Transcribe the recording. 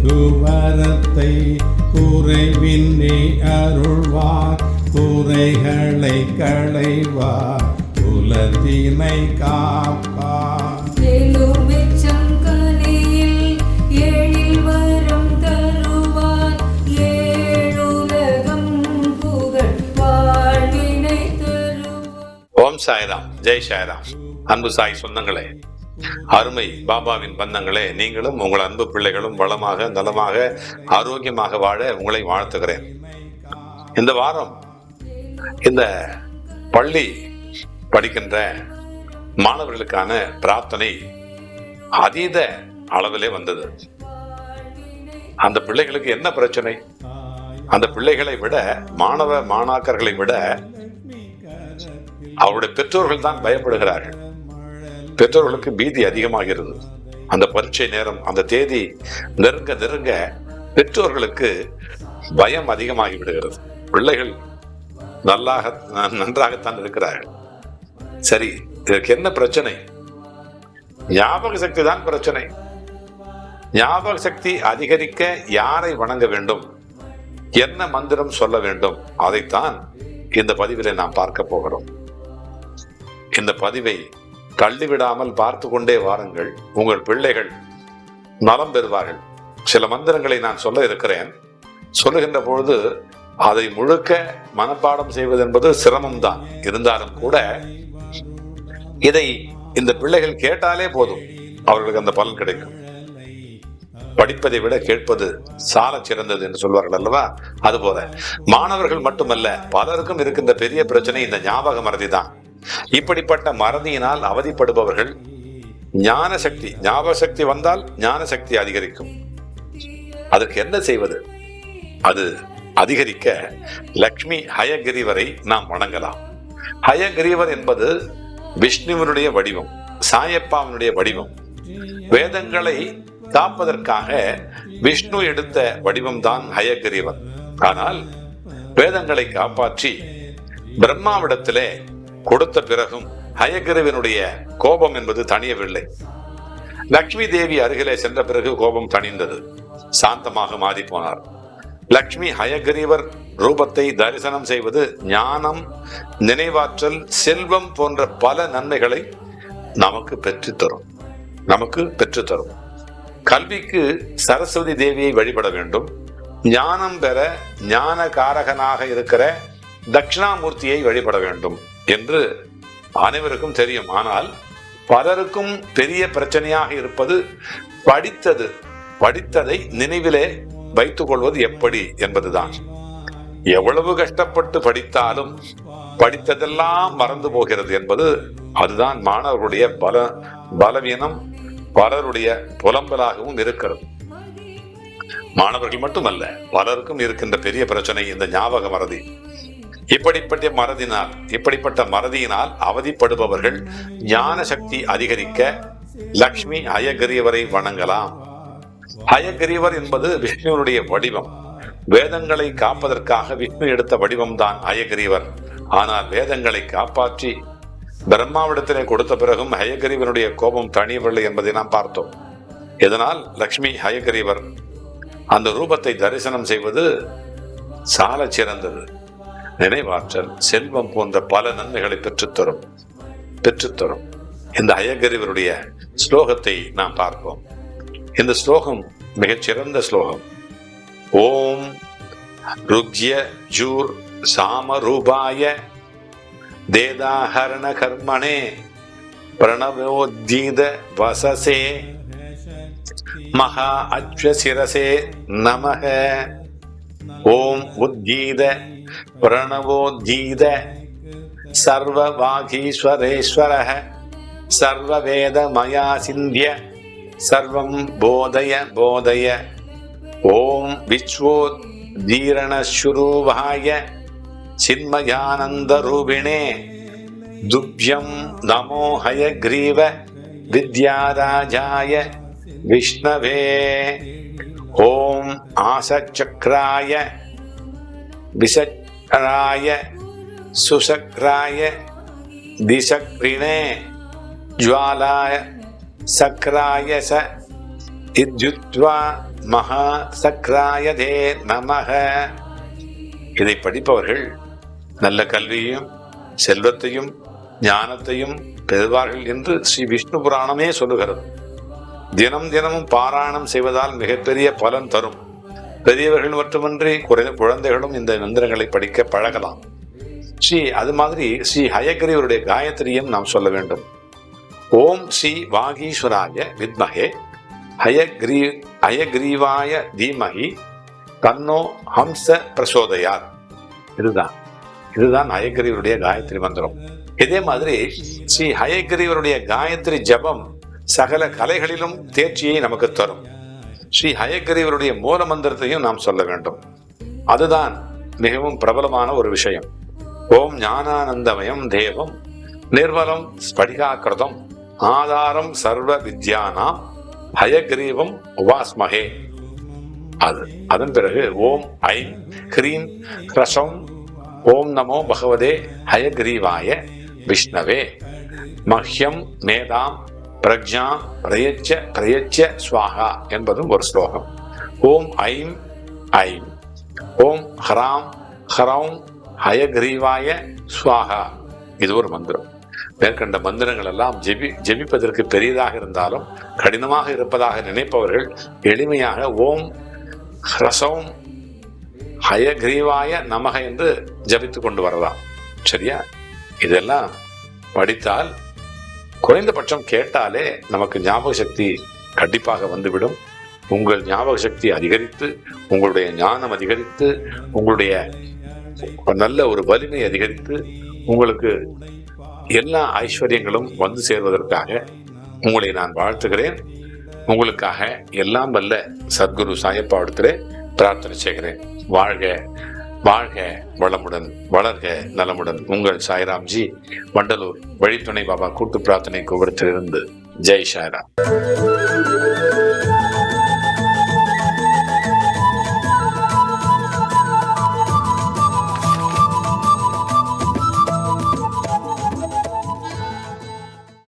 குவரத்தை குறைவின்றி அருள்வார், குறைகளை களைவார், குலத்தினை காப்பார். ஓம் சாய்ராம், ஜெய் சாய்ராம். அன்பு சாய் சொந்தங்களே, அருமை பாபாவின் பந்தங்களே, நீங்களும் உங்கள் அன்பு பிள்ளைகளும் வளமாக, நலமாக, ஆரோக்கியமாக வாழ உங்களை வாழ்த்துகிறேன். இந்த வாரம் இந்த பள்ளி படிக்கின்ற மாணவர்களுக்கான பிரார்த்தனை அதீத அளவிலே வந்தது. அந்த பிள்ளைகளுக்கு என்ன பிரச்சனை? அந்த பிள்ளைகளை விட, மாணாக்கர்களை விட அவருடைய பெற்றோர்கள் தான் பயப்படுகிறார்கள். பெற்றோர்களுக்கு பீதி அதிகமாகிறது. அந்த பரீட்சை நேரம், அந்த தேதி நெருங்க நெருங்க பெற்றோர்களுக்கு பயம் அதிகமாகி விடுகிறது. பிள்ளைகள் நன்றாகத்தான் இருக்கிறார்கள். சரி, இதற்கு என்ன பிரச்சனை? ஞாபக சக்தி தான் பிரச்சனை. ஞாபக சக்தி அதிகரிக்க யாரை வணங்க வேண்டும், என்ன மந்திரம் சொல்ல வேண்டும், அதைத்தான் இந்த பதிவிலே நாம் பார்க்க போகிறோம். இந்த பதிவை தள்ளிவிடாமல் பார்த்து கொண்டே வாருங்கள். உங்கள் பிள்ளைகள் நலம் பெறுவார்கள். சில மந்திரங்களை நான் சொல்ல இருக்கிறேன். சொல்லுகின்ற பொழுது அதை முழுக்க மனப்பாடம் செய்வது என்பது சிரமம்தான். இருந்தாலும் கூட இதை இந்த பிள்ளைகள் கேட்டாலே போதும், அவர்களுக்கு அந்த பலன் கிடைக்கும். படிப்பதை விட கேட்பது சால சிறந்தது என்று சொல்வார்கள் அல்லவா? அதுபோல மாணவர்கள் மட்டுமல்ல, பலருக்கும் இருக்கின்ற பெரிய பிரச்சனை இந்த ஞாபக மறதி தான். இப்படிப்பட்ட மறதியினால் அவதிப்படுபவர்கள் ஞான சக்தி, ஞாபக சக்தி வந்தால் ஞான சக்தி அதிகரிக்கும். அதற்கு என்ன செய்வது? அது அதிகரிக்க லக்ஷ்மி ஹயகிரிவரை நாம் வணங்கலாம். ஹயகிரிவர் என்பது விஷ்ணுவனுடைய வடிவம், சாயப்பாவனுடைய வடிவம். வேதங்களை காப்பதற்காக விஷ்ணு எடுத்த வடிவம் தான் ஹயகிரிவர். ஆனால் வேதங்களை காப்பாற்றி பிரம்மாவிடத்திலே கொடுத்த பிறகும் ஹயகிரிவனுடைய கோபம் என்பது தணியவில்லை. லக்ஷ்மி தேவி அருகிலே சென்ற பிறகு கோபம் தணிந்தது, சாந்தமாக மாறி போனார். லக்ஷ்மி ஹயகிரிவர் ரூபத்தை தரிசனம் செய்வது ஞானம், நினைவாற்றல், செல்வம் போன்ற பல நன்மைகளை நமக்கு பெற்றுத்தரும். கல்விக்கு சரஸ்வதி தேவியை வழிபட வேண்டும். ஞானம் பெற ஞான காரகனாக இருக்கிற தட்சிணாமூர்த்தியை வழிபட வேண்டும் என்று அனைவருக்கும் தெரியும். ஆனால் பலருக்கும் பெரிய பிரச்சனையாக இருப்பது படித்ததை நினைவிலே வைத்துக் கொள்வது எப்படி என்பதுதான். எவ்வளவு கஷ்டப்பட்டு படித்தாலும் படித்ததெல்லாம் மறந்து போகிறது என்பது அதுதான் மாணவர்களுடைய பலவீனம், பலருடைய புலம்பலாகவும் இருக்கிறது. மாணவர்கள் மட்டுமல்ல, பலருக்கும் இருக்கின்ற பெரிய பிரச்சனை இந்த ஞாபக மறதி. இப்படிப்பட்ட மறதியினால் அவதிப்படுபவர்கள் ஞான சக்தி அதிகரிக்க லக்ஷ்மி ஹயகிரிவரை வணங்கலாம். ஹயகிரிவர் என்பது விஷ்ணுவனுடைய வடிவம். வேதங்களை காப்பதற்காக விஷ்ணு எடுத்த வடிவம் தான் ஹயகிரிவர். ஆனால் வேதங்களை காப்பாற்றி பிரம்மாவிடத்திலே கொடுத்த பிறகும் ஹயகிரிவனுடைய கோபம் தணியவில்லை என்பதை நாம் பார்த்தோம். இதனால் லக்ஷ்மி ஹயகிரிவர் அந்த ரூபத்தை தரிசனம் செய்வது சால சிறந்தது. நினைவாற்றல், செல்வம் போன்ற பல நன்மைகளை பெற்றுத்தரும். இந்த ஹயகிரிவருடைய ஸ்லோகத்தை நாம் பார்ப்போம். இந்த ஸ்லோகம் மிகச்சிறந்த ஸ்லோகம். ஓம் ருக்ய ஜூர் சாமரூபாய தேதாஹரண கர்மணே பிரணவோத்கீத வசசே மகா அச்வசிரசே நமஹ. ஓம் உத்கீத பிரணவோத்கீத சர்வவாகீஸ்வரேஸ்வரஹ சர்வவேதமயா சிந்திய சர்வம் போதய. ஓம் விஸ்வோத்கீரணசுரூபாய சின்மயானந்த ரூபிணே துப்யம் நமோ ஹயக்ரீவ வித்யாராஜாய விஷ்ணவே. ஓம் ஆசச்சக்ராய விசக்ராய சுசக்ராய திசக்ரிணே ஜ்வாலாய சக்ராய ச இத்யுத்வா மகா சக்ராயதே நமக. இதை படிப்பவர்கள் நல்ல கல்வியையும் செல்வத்தையும் ஞானத்தையும் பெறுவார்கள் என்று ஸ்ரீ விஷ்ணு புராணமே சொல்லுகிறது. தினம் தினமும் பாராயணம் செய்வதால் மிகப்பெரிய பலன் தரும். பெரியவர்கள் மட்டுமன்றி குழந்தைகளும் இந்த மந்திரங்களை படிக்க பழகலாம். அது மாதிரி ஸ்ரீ ஹயக்ரீவருடைய காயத்ரியும் நாம் சொல்ல வேண்டும். ஓம் ஸ்ரீ வாகீஸ்வராய வித்மஹே ஹயக்ரீவாய தீமஹி தன்னோ ஹம்ச பிரசோதயாத். இதுதான் ஹயக்ரீவருடைய காயத்ரி மந்திரம். இதே மாதிரி ஸ்ரீ ஹயக்ரீவருடைய காயத்ரி ஜபம் சகல கலைகளிலும் தேர்ச்சியை நமக்கு தரும். ஸ்ரீ ஹயக்ரீவருடைய மூல மந்திரத்தையும் நாம் சொல்ல வேண்டும். அதுதான் மிகவும் பிரபலமான ஒரு விஷயம். ஓம் ஞானானந்தமயம் தேவம் நிர்மலம் ஸ்படிகாக்கிருதம் ஆதாரம் சர்வ வித்யானாம் ஹயக்ரீவம் உபாஸ்மஹே. அதன் பிறகு ஓம் ஐம் ஹ்ரீம் ஹ்ரஸம் ஓம் நமோ பகவதே ஹயக்ரீவாய விஷ்ணவே மஹ்யம் மேதாம் பிரஜா பிரயச்ச ஸ்வாஹா என்பதும் ஒரு ஸ்லோகம். ஓம் ஐம் ஐம் ஓம் ஹராம் ஹரௌம் ஹயக்ரீவாய ஸ்வாஹா. இது ஒரு மந்திரம். மேற்கண்ட மந்திரங்கள் எல்லாம் ஜெபிப்பதற்கு பெரியதாக இருந்தாலும் கடினமாக இருப்பதாக நினைப்பவர்கள் எளிமையாக ஓம் ஹ்ரஸௌம் ஹயக்ரீவாய நமக என்று ஜபித்து கொண்டு வரலாம். சரியா? இதெல்லாம் படித்தால் குறைந்தபட்சம் கேட்டாலே நமக்கு ஞாபக சக்தி கண்டிப்பாக வந்துவிடும். உங்கள் ஞாபக சக்தி அதிகரித்து, உங்களுடைய ஞானம் அதிகரித்து, உங்களுடைய நல்ல ஒரு வலிமை அதிகரித்து, உங்களுக்கு எல்லா ஐஸ்வர்யங்களும் வந்து சேர்வதற்காக உங்களை நான் வாழ்த்துகிறேன். உங்களுக்காக எல்லாம் வல்ல சத்குரு சாயப்பா இடத்திலே பிரார்த்தனை செய்கிறேன். வாழ்க வாழ்க வளமுடன், வளர்க நலமுடன். உங்கள் சாய்ராம்ஜி, வண்டலூர் வழித்துணை பாபா கூட்டு பிரார்த்தனை கோபுரத்திலிருந்து. ஜெய் சாய்ராம்.